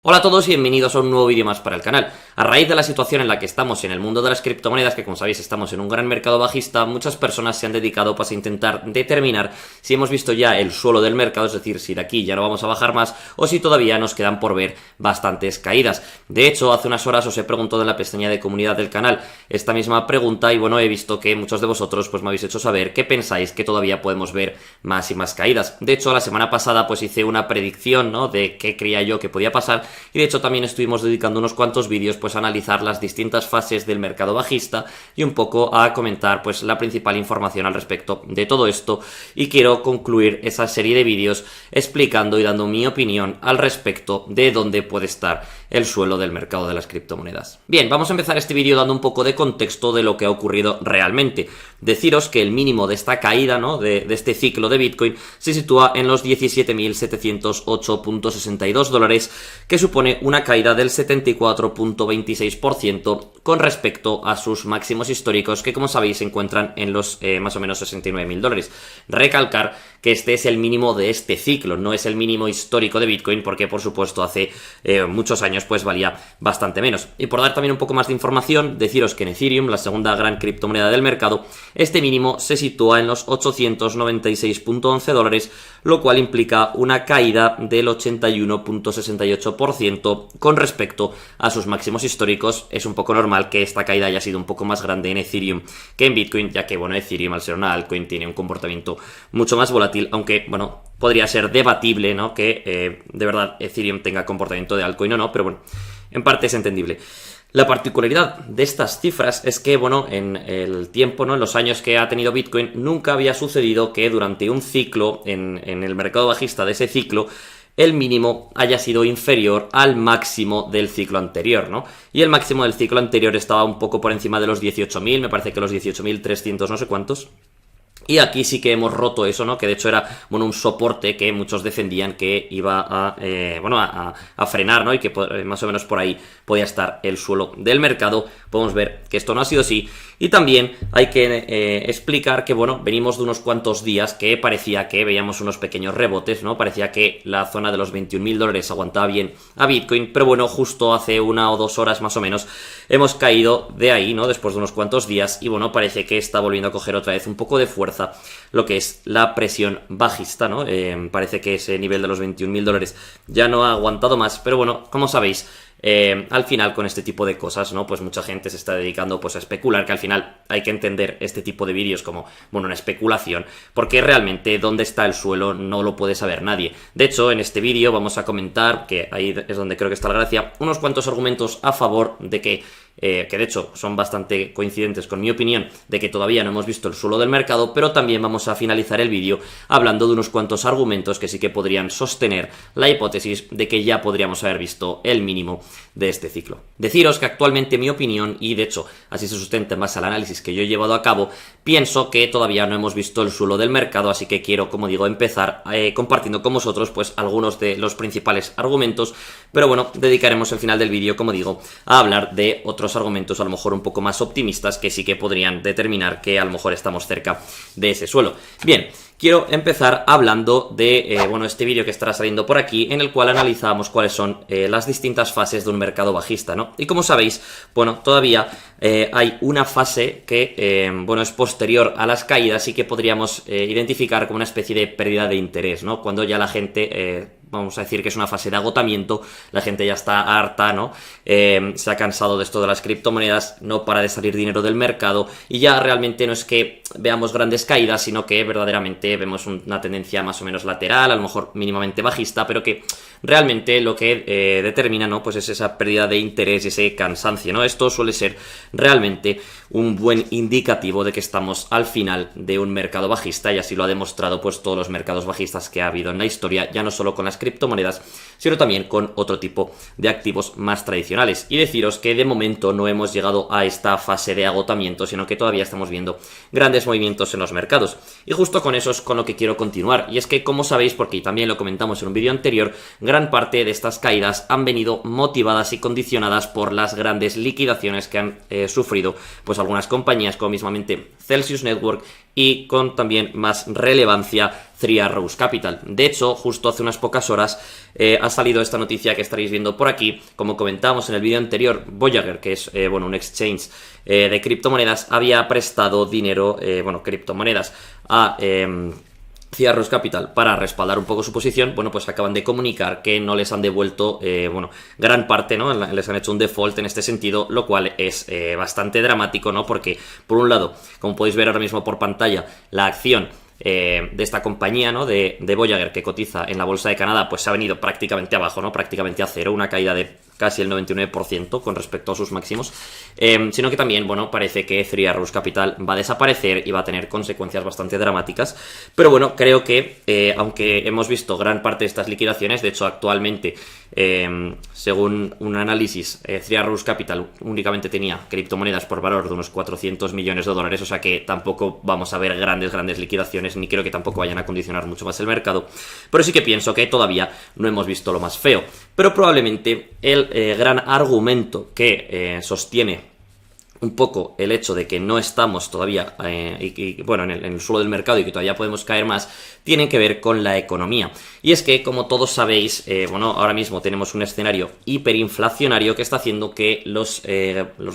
Hola a todos y bienvenidos a un nuevo vídeo más para el canal. A raíz de la situación en la que estamos en el mundo de las criptomonedas, que como sabéis estamos en un gran mercado bajista, muchas personas se han dedicado pues a intentar determinar si hemos visto ya el suelo del mercado, es decir, si de aquí ya no vamos a bajar más o si todavía nos quedan por ver bastantes caídas. De hecho, hace unas horas os he preguntado en la pestaña de comunidad del canal esta misma pregunta y bueno, he visto que muchos de vosotros pues me habéis hecho saber que pensáis que todavía podemos ver más y más caídas. De hecho, la semana pasada pues hice una predicción, ¿no?, de qué creía yo que podía pasar. Y de hecho también estuvimos dedicando unos cuantos vídeos pues a analizar las distintas fases del mercado bajista y un poco a comentar pues la principal información al respecto de todo esto, y quiero concluir esa serie de vídeos explicando y dando mi opinión al respecto de dónde puede estar el suelo del mercado de las criptomonedas. Bien, vamos a empezar este vídeo dando un poco de contexto de lo que ha ocurrido realmente. Deciros que el mínimo de esta caída, ¿no?, de este ciclo de Bitcoin se sitúa en los 17.708.62 dólares, que supone una caída del 74.26% con respecto a sus máximos históricos, que como sabéis se encuentran en los más o menos 69.000 dólares. Recalcar que este es el mínimo de este ciclo, no es el mínimo histórico de Bitcoin, porque por supuesto hace muchos años pues valía bastante menos. Y por dar también un poco más de información, deciros que en Ethereum, la segunda gran criptomoneda del mercado, este mínimo se sitúa en los 896.11 dólares, lo cual implica una caída del 81.68% con respecto a sus máximos históricos. Es un poco normal que esta caída haya sido un poco más grande en Ethereum que en Bitcoin, ya que bueno, Ethereum, al ser una altcoin, tiene un comportamiento mucho más volátil, aunque bueno, podría ser debatible, ¿no?, que de verdad Ethereum tenga comportamiento de altcoin o no, pero bueno, en parte es entendible. La particularidad de estas cifras es que, bueno, en el tiempo, ¿no?, en los años que ha tenido Bitcoin, nunca había sucedido que durante un ciclo, en el mercado bajista de ese ciclo, el mínimo haya sido inferior al máximo del ciclo anterior, ¿no? Y el máximo del ciclo anterior estaba un poco por encima de los 18.000, me parece que los 18.300 no sé cuántos. Y aquí sí que hemos roto eso, ¿no?, que de hecho era, bueno, un soporte que muchos defendían que iba a frenar, ¿no?, y que más o menos por ahí podía estar el suelo del mercado. Podemos ver que esto no ha sido así. Y también hay que explicar que, bueno, venimos de unos cuantos días que parecía que veíamos unos pequeños rebotes, ¿no? Parecía que la zona de los 21.000 dólares aguantaba bien a Bitcoin, pero bueno, justo hace 1 o 2 horas más o menos hemos caído de ahí, ¿no?, después de unos cuantos días, y bueno, parece que está volviendo a coger otra vez un poco de fuerza lo que es la presión bajista, ¿no? Parece que ese nivel de los 21.000 dólares ya no ha aguantado más, pero bueno, como sabéis, al final con este tipo de cosas, ¿no?, pues mucha gente se está dedicando pues a especular, que al final hay que entender este tipo de vídeos como, bueno, una especulación, porque realmente dónde está el suelo no lo puede saber nadie. De hecho, en este vídeo vamos a comentar, que ahí es donde creo que está la gracia, unos cuantos argumentos a favor de que de hecho son bastante coincidentes con mi opinión, de que todavía no hemos visto el suelo del mercado, pero también vamos a finalizar el vídeo hablando de unos cuantos argumentos que sí que podrían sostener la hipótesis de que ya podríamos haber visto el mínimo de este ciclo. Deciros que actualmente mi opinión, y de hecho así se sustenta más al análisis que yo he llevado a cabo, pienso que todavía no hemos visto el suelo del mercado, así que quiero, como digo, empezar compartiendo con vosotros pues algunos de los principales argumentos, pero bueno, dedicaremos el final del vídeo, como digo, a hablar de otros argumentos a lo mejor un poco más optimistas que sí que podrían determinar que a lo mejor estamos cerca de ese suelo. Bien, quiero empezar hablando de este vídeo que estará saliendo por aquí, en el cual analizamos cuáles son las distintas fases de un mercado bajista, ¿no? Y como sabéis, bueno, todavía hay una fase que, es posterior a las caídas y que podríamos identificar como una especie de pérdida de interés, ¿no? Cuando ya la gente, vamos a decir que es una fase de agotamiento, la gente ya está harta, ¿no? Se ha cansado de esto de las criptomonedas, no para de salir dinero del mercado, y ya realmente no es que veamos grandes caídas, sino que verdaderamente vemos una tendencia más o menos lateral, a lo mejor mínimamente bajista, pero que realmente lo que determina, ¿no?, pues es esa pérdida de interés, ese cansancio, ¿no? Esto suele ser realmente un buen indicativo de que estamos al final de un mercado bajista, y así lo ha demostrado pues todos los mercados bajistas que ha habido en la historia, ya no solo con las criptomonedas, sino también con otro tipo de activos más tradicionales. Y deciros que de momento no hemos llegado a esta fase de agotamiento, sino que todavía estamos viendo grandes movimientos en los mercados. Y justo con eso es con lo que quiero continuar, y es que, como sabéis, porque también lo comentamos en un vídeo anterior, gran parte de estas caídas han venido motivadas y condicionadas por las grandes liquidaciones que han sufrido pues algunas compañías como mismamente Celsius Network y con también más relevancia Three Arrows Capital. De hecho, justo hace unas pocas horas ha salido esta noticia que estaréis viendo por aquí. Como comentábamos en el vídeo anterior, Voyager, que es un exchange de criptomonedas, había prestado dinero, criptomonedas a Three Arrows Capital para respaldar un poco su posición. Bueno, pues acaban de comunicar que no les han devuelto gran parte, ¿no? Les han hecho un default en este sentido, lo cual es bastante dramático, ¿no? Porque por un lado, como podéis ver ahora mismo por pantalla, la acción de esta compañía, ¿no? de Voyager, que cotiza en la bolsa de Canadá, pues se ha venido prácticamente abajo, ¿no? Prácticamente a cero, una caída de casi el 99% con respecto a sus máximos, sino que también, parece que Three Arrows Capital va a desaparecer y va a tener consecuencias bastante dramáticas. Pero bueno, creo que aunque hemos visto gran parte de estas liquidaciones, de hecho actualmente, según un análisis, Three Arrows Capital únicamente tenía criptomonedas por valor de unos 400 millones de dólares, o sea que tampoco vamos a ver grandes liquidaciones, ni creo que tampoco vayan a condicionar mucho más el mercado, pero sí que pienso que todavía no hhemos visto lo más feo. Pero probablemente el gran argumento que sostiene un poco el hecho de que no estamos todavía en el suelo del mercado y que todavía podemos caer más, tienen que ver con la economía. Y es que, como todos sabéis, ahora mismo tenemos un escenario hiperinflacionario que está haciendo que los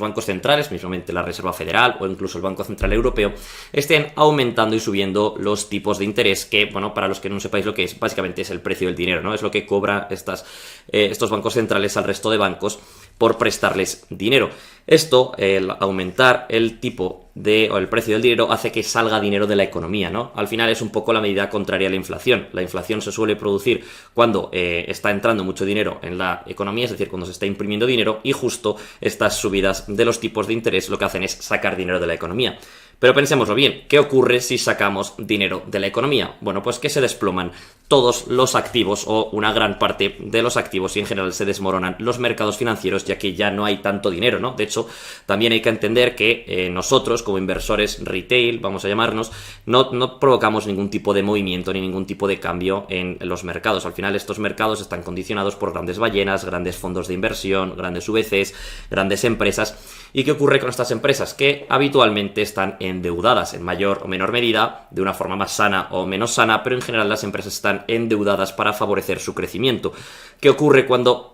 bancos centrales, mismamente la Reserva Federal o incluso el Banco Central Europeo, estén aumentando y subiendo los tipos de interés que, para los que no sepáis lo que es, básicamente es el precio del dinero, ¿no? Es lo que cobra estos bancos centrales al resto de bancos por prestarles dinero. Esto, el aumentar el tipo o el precio del dinero, hace que salga dinero de la economía, ¿no? Al final es un poco la medida contraria a la inflación. La inflación se suele producir cuando está entrando mucho dinero en la economía, es decir, cuando se está imprimiendo dinero, y justo estas subidas de los tipos de interés lo que hacen es sacar dinero de la economía. Pero pensémoslo bien, ¿qué ocurre si sacamos dinero de la economía? Bueno, pues que se desploman todos los activos o una gran parte de los activos y en general se desmoronan los mercados financieros, ya que ya no hay tanto dinero, ¿no? De hecho, también hay que entender que nosotros como inversores retail, vamos a llamarnos, no provocamos ningún tipo de movimiento ni ningún tipo de cambio en los mercados. Al final estos mercados están condicionados por grandes ballenas, grandes fondos de inversión, grandes VCs, grandes empresas. ¿Y qué ocurre con estas empresas? Que habitualmente están endeudadas en mayor o menor medida, de una forma más sana o menos sana, pero en general las empresas están endeudadas para favorecer su crecimiento. ¿Qué ocurre cuando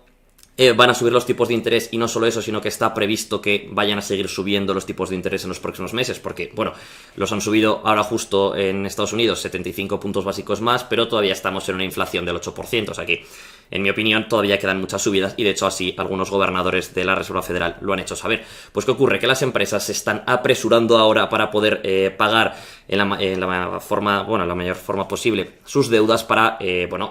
van a subir los tipos de interés? Y no solo eso, sino que está previsto que vayan a seguir subiendo los tipos de interés en los próximos meses, porque, los han subido ahora justo en Estados Unidos 75 puntos básicos más, pero todavía estamos en una inflación del 8%, o sea que, en mi opinión, todavía quedan muchas subidas y de hecho así algunos gobernadores de la Reserva Federal lo han hecho saber. Pues ¿qué ocurre? Que las empresas se están apresurando ahora para poder pagar en la mayor forma posible sus deudas para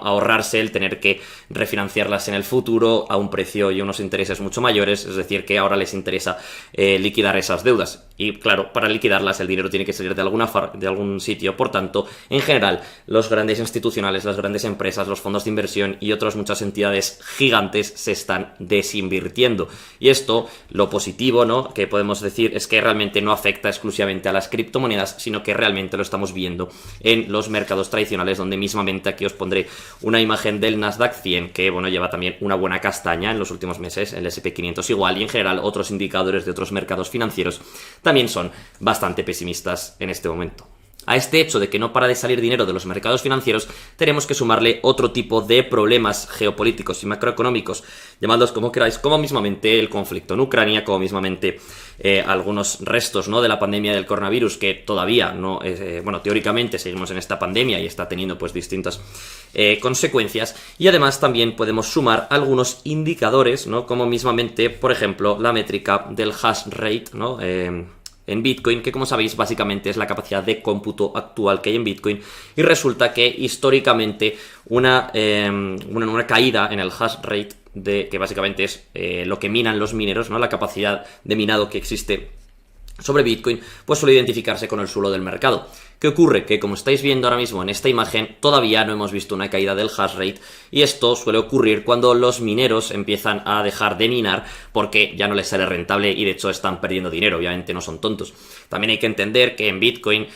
ahorrarse el tener que refinanciarlas en el futuro a un precio y unos intereses mucho mayores, es decir, que ahora les interesa liquidar esas deudas. Y claro, para liquidarlas el dinero tiene que salir de algún sitio. Por tanto, en general, los grandes institucionales, las grandes empresas, los fondos de inversión y otras muchas entidades gigantes se están desinvirtiendo. Y esto, lo positivo, ¿no?, que podemos decir es que realmente no afecta exclusivamente a las criptomonedas, sino que realmente lo estamos viendo en los mercados tradicionales, donde mismamente aquí os pondré una imagen del Nasdaq 100, que lleva también una buena castaña en los últimos meses, el S&P 500 igual, y en general otros indicadores de otros mercados financieros también son bastante pesimistas en este momento. A este hecho de que no para de salir dinero de los mercados financieros, tenemos que sumarle otro tipo de problemas geopolíticos y macroeconómicos, llamadlos como queráis, como mismamente el conflicto en Ucrania, como mismamente algunos restos, ¿no?, de la pandemia del coronavirus, que todavía no, teóricamente seguimos en esta pandemia y está teniendo pues distintas consecuencias. Y además también podemos sumar algunos indicadores, ¿no?, como mismamente, por ejemplo, la métrica del hash rate, ¿no?, en Bitcoin, que como sabéis básicamente es la capacidad de cómputo actual que hay en Bitcoin, y resulta que históricamente una caída en el hash rate, que básicamente es lo que minan los mineros, ¿no?, la capacidad de minado que existe sobre Bitcoin, pues suele identificarse con el suelo del mercado. ¿Qué ocurre? Que como estáis viendo ahora mismo en esta imagen, todavía no hemos visto una caída del hash rate, y esto suele ocurrir cuando los mineros empiezan a dejar de minar porque ya no les sale rentable y de hecho están perdiendo dinero, obviamente no son tontos. También hay que entender que en Bitcoin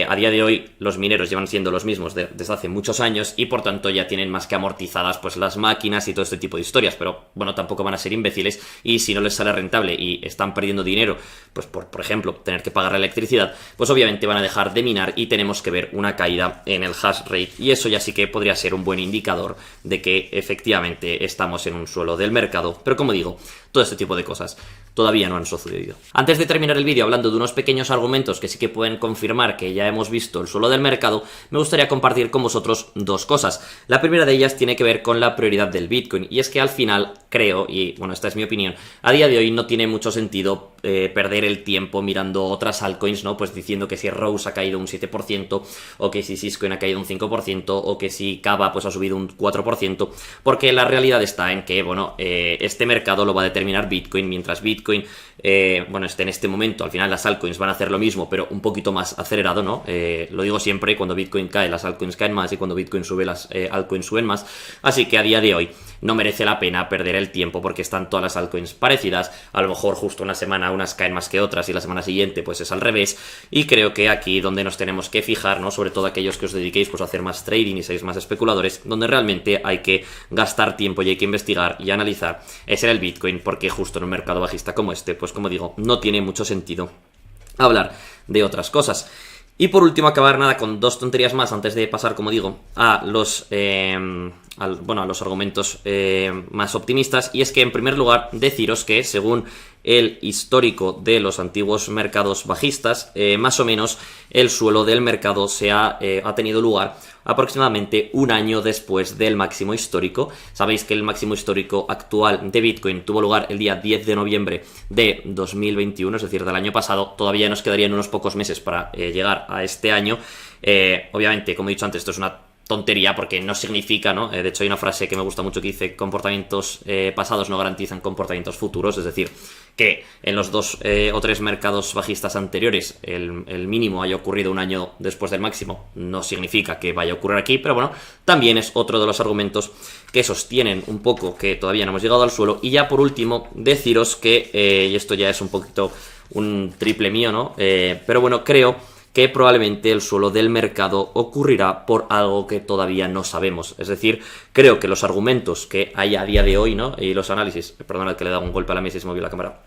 a día de hoy los mineros llevan siendo los mismos desde hace muchos años y por tanto ya tienen más que amortizadas pues las máquinas y todo este tipo de historias, pero bueno, tampoco van a ser imbéciles y si no les sale rentable y están perdiendo dinero, pues por ejemplo tener que pagar la electricidad, pues obviamente van a dejar de minar y tenemos que ver una caída en el hash rate, y eso ya sí que podría ser un buen indicador de que efectivamente estamos en un suelo del mercado, pero como digo, todo este tipo de cosas todavía no han sucedido. Antes de terminar el vídeo hablando de unos pequeños argumentos que sí que pueden confirmar que ya hemos visto el suelo del mercado, me gustaría compartir con vosotros dos cosas. La primera de ellas tiene que ver con la prioridad del Bitcoin, y es que al final creo, y bueno, esta es mi opinión, a día de hoy no tiene mucho sentido perder el tiempo mirando otras altcoins, ¿no? Pues diciendo que si Rose ha caído un 7%, o que si Syscoin ha caído un 5%, o que si Kava pues ha subido un 4%, porque la realidad está en que, bueno, este mercado lo va a determinar Bitcoin, mientras Bitcoin, bueno, esté en este momento, al final las altcoins van a hacer lo mismo, pero un poquito más acelerado, ¿no? Lo digo siempre, cuando Bitcoin cae, las altcoins caen más, y cuando Bitcoin sube, las altcoins suben más, así que a día de hoy no merece la pena perder el tiempo porque están todas las altcoins parecidas, a lo mejor justo una semana unas caen más que otras y la semana siguiente pues es al revés, y creo que aquí donde nos tenemos que fijar, ¿no? Sobre todo aquellos que os dediquéis pues a hacer más trading y seáis más especuladores, donde realmente hay que gastar tiempo y hay que investigar y analizar, es en el Bitcoin, porque justo en un mercado bajista como este, pues como digo, no tiene mucho sentido hablar de otras cosas. Y por último, acabar nada con dos tonterías más antes de pasar, como digo, a los a los argumentos más optimistas. Y es que, en primer lugar, deciros que según el histórico de los antiguos mercados bajistas, más o menos el suelo del mercado ha tenido lugar aproximadamente un año después del máximo histórico. Sabéis que el máximo histórico actual de Bitcoin tuvo lugar el día 10 de noviembre de 2021, es decir, del año pasado. Todavía nos quedarían unos pocos meses para llegar a este año. Obviamente, como he dicho antes, esto es una tontería porque no significa, ¿no? De hecho hay una frase que me gusta mucho que dice: comportamientos pasados no garantizan comportamientos futuros, es decir, que en los dos o tres mercados bajistas anteriores el mínimo haya ocurrido un año después del máximo no significa que vaya a ocurrir aquí, pero bueno, también es otro de los argumentos que sostienen un poco que todavía no hemos llegado al suelo. Y ya por último, deciros que, y esto ya es un poquito un triple mío, ¿no? Pero bueno, creo que probablemente el suelo del mercado ocurrirá por algo que todavía no sabemos. Es decir, creo que los argumentos que hay a día de hoy, ¿no? Y los análisis, perdonad que le he dado un golpe a la mesa y se movió la cámara,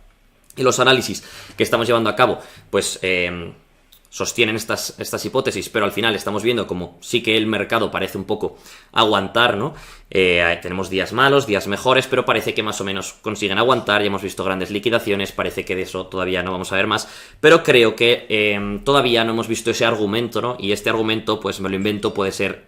y los análisis que estamos llevando a cabo, pues sostienen estas hipótesis, pero al final estamos viendo como sí que el mercado parece un poco aguantar, ¿no? Tenemos días malos, días mejores, pero parece que más o menos consiguen aguantar. Ya hemos visto grandes liquidaciones, parece que de eso todavía no vamos a ver más, pero creo que todavía no hemos visto ese argumento, ¿no? Y este argumento, pues me lo invento, puede ser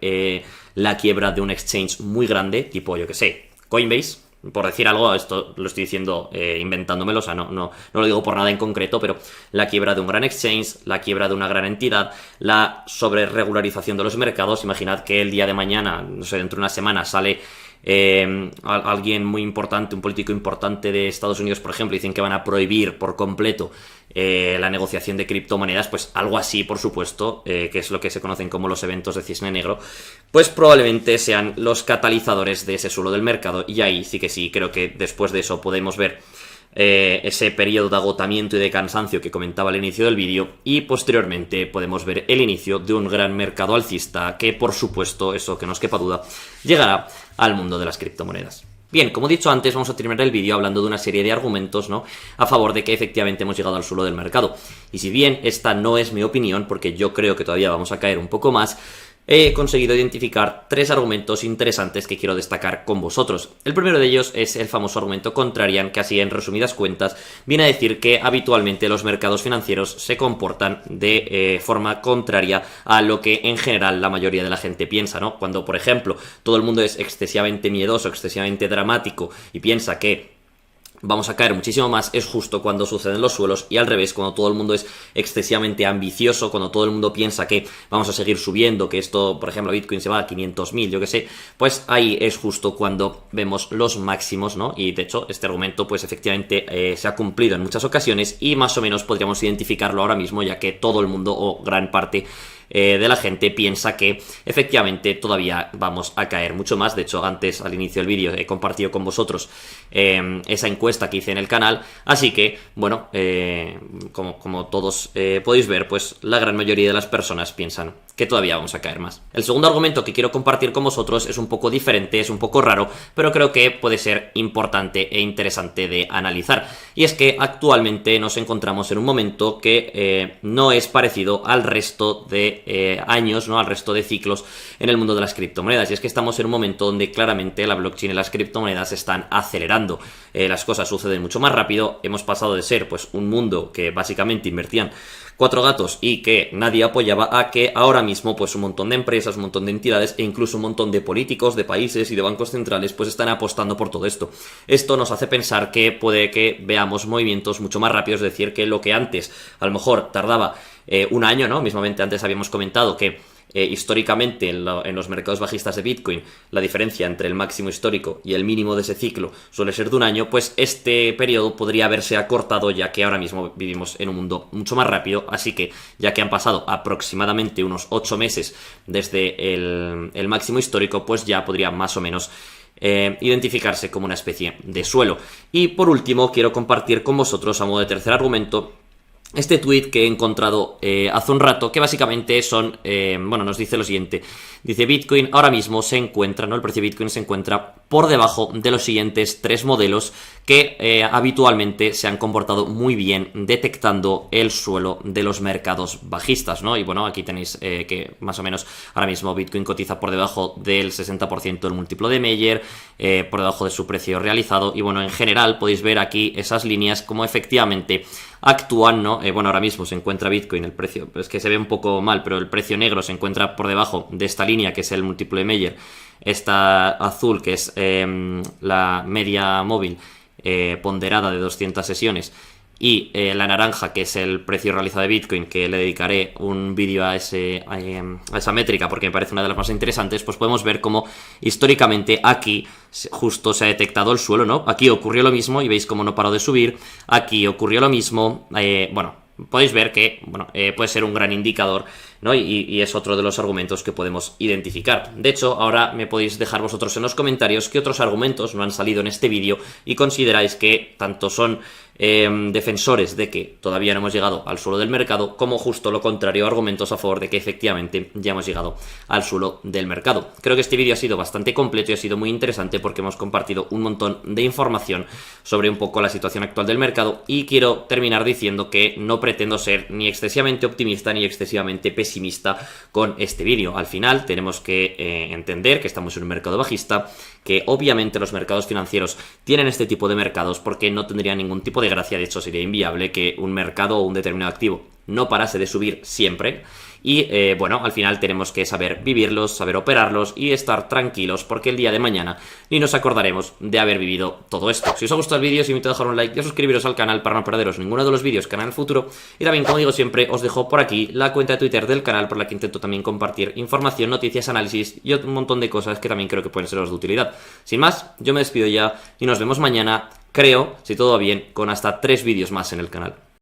la quiebra de un exchange muy grande, tipo, yo que sé, Coinbase. Por decir algo, esto lo estoy diciendo inventándomelo, o sea, no lo digo por nada en concreto, pero la quiebra de un gran exchange, la quiebra de una gran entidad, la sobreregularización de los mercados. Imaginad que el día de mañana, no sé, dentro de una semana sale alguien muy importante, un político importante de Estados Unidos, por ejemplo, dicen que van a prohibir por completo la negociación de criptomonedas, pues algo así, por supuesto, que es lo que se conocen como los eventos de cisne negro, pues probablemente sean los catalizadores de ese suelo del mercado. Y ahí sí que sí, creo que después de eso podemos ver ese periodo de agotamiento y de cansancio que comentaba al inicio del vídeo, y posteriormente podemos ver el inicio de un gran mercado alcista que, por supuesto, eso que no os quepa duda, llegará al mundo de las criptomonedas. Bien, como he dicho antes, vamos a terminar el vídeo hablando de una serie de argumentos, ¿no?, a favor de que efectivamente hemos llegado al suelo del mercado. Y si bien esta no es mi opinión, porque yo creo que todavía vamos a caer un poco más, he conseguido identificar tres argumentos interesantes que quiero destacar con vosotros. El primero de ellos es el famoso argumento contrarian, que así en resumidas cuentas viene a decir que habitualmente los mercados financieros se comportan de forma contraria a lo que en general la mayoría de la gente piensa, ¿no? Cuando, por ejemplo, todo el mundo es excesivamente miedoso, excesivamente dramático y piensa que vamos a caer muchísimo más es justo cuando suceden los suelos, y al revés, cuando todo el mundo es excesivamente ambicioso, cuando todo el mundo piensa que vamos a seguir subiendo, que esto, por ejemplo, Bitcoin se va a 500.000, yo que sé, pues ahí es justo cuando vemos los máximos, ¿no? Y de hecho este argumento pues efectivamente se ha cumplido en muchas ocasiones, y más o menos podríamos identificarlo ahora mismo, ya que todo el mundo o gran parte de la gente piensa que efectivamente todavía vamos a caer mucho más. De hecho, antes, al inicio del vídeo, he compartido con vosotros esa encuesta que hice en el canal, así que, bueno, como todos podéis ver, pues la gran mayoría de las personas piensan que todavía vamos a caer más. El segundo argumento que quiero compartir con vosotros es un poco diferente, es un poco raro, pero creo que puede ser importante e interesante de analizar, y es que actualmente nos encontramos en un momento que no es parecido al resto de años, ¿no? Al resto de ciclos en el mundo de las criptomonedas, y es que estamos en un momento donde claramente la blockchain y las criptomonedas se están acelerando. Las cosas suceden mucho más rápido. Hemos pasado de ser pues un mundo que básicamente invertían 4 gatos y que nadie apoyaba, a que ahora mismo pues un montón de empresas, un montón de entidades e incluso un montón de políticos, de países y de bancos centrales pues están apostando por todo esto. Esto nos hace pensar que puede que veamos movimientos mucho más rápidos, es decir, que lo que antes a lo mejor tardaba un año, ¿no? Mismamente antes habíamos comentado que históricamente en los mercados bajistas de Bitcoin la diferencia entre el máximo histórico y el mínimo de ese ciclo suele ser de un año, pues este periodo podría haberse acortado, ya que ahora mismo vivimos en un mundo mucho más rápido. Así que ya que han pasado aproximadamente unos 8 meses desde el máximo histórico, pues ya podría más o menos identificarse como una especie de suelo. Y por último quiero compartir con vosotros, a modo de tercer argumento, este tweet que he encontrado hace un rato, que básicamente nos dice lo siguiente. Dice: Bitcoin ahora mismo se encuentra, ¿no? El precio de Bitcoin se encuentra por debajo de los siguientes 3 modelos que habitualmente se han comportado muy bien detectando el suelo de los mercados bajistas, ¿no? Y bueno, aquí tenéis que más o menos ahora mismo Bitcoin cotiza por debajo del 60% del múltiplo de Meyer, por debajo de su precio realizado, y bueno, en general podéis ver aquí esas líneas como efectivamente actúan, ¿no? Ahora mismo se encuentra Bitcoin, el precio, es que se ve un poco mal, pero el precio negro se encuentra por debajo de esta línea, que es el múltiplo de Meyer, esta azul, que es la media móvil ponderada de 200 sesiones, y la naranja, que es el precio realizado de Bitcoin, que le dedicaré un vídeo a esa métrica porque me parece una de las más interesantes. Pues podemos ver cómo históricamente aquí justo se ha detectado el suelo, ¿no? Aquí ocurrió lo mismo y veis cómo no paró de subir. Aquí ocurrió lo mismo. Podéis ver que puede ser un gran indicador, ¿no? Y es otro de los argumentos que podemos identificar. De hecho, ahora me podéis dejar vosotros en los comentarios qué otros argumentos no han salido en este vídeo y consideráis que tanto son defensores de que todavía no hemos llegado al suelo del mercado, como justo lo contrario, argumentos a favor de que efectivamente ya hemos llegado al suelo del mercado. Creo que este vídeo ha sido bastante completo y ha sido muy interesante porque hemos compartido un montón de información sobre un poco la situación actual del mercado, y quiero terminar diciendo que no pretendo ser ni excesivamente optimista ni excesivamente pesimista con este vídeo. Al final tenemos que entender que estamos en un mercado bajista, que obviamente los mercados financieros tienen este tipo de mercados porque no tendría ningún tipo de gracia. De hecho, sería inviable que un mercado o un determinado activo no parase de subir siempre. Y al final tenemos que saber vivirlos, saber operarlos y estar tranquilos, porque el día de mañana ni nos acordaremos de haber vivido todo esto. Si os ha gustado el vídeo, os invito a dejar un like y a suscribiros al canal para no perderos ninguno de los vídeos que harán en el futuro. Y también, como digo siempre, os dejo por aquí la cuenta de Twitter del canal, por la que intento también compartir información, noticias, análisis y un montón de cosas que también creo que pueden seros de utilidad. Sin más, yo me despido ya y nos vemos mañana, creo, si todo va bien, con hasta 3 vídeos más en el canal.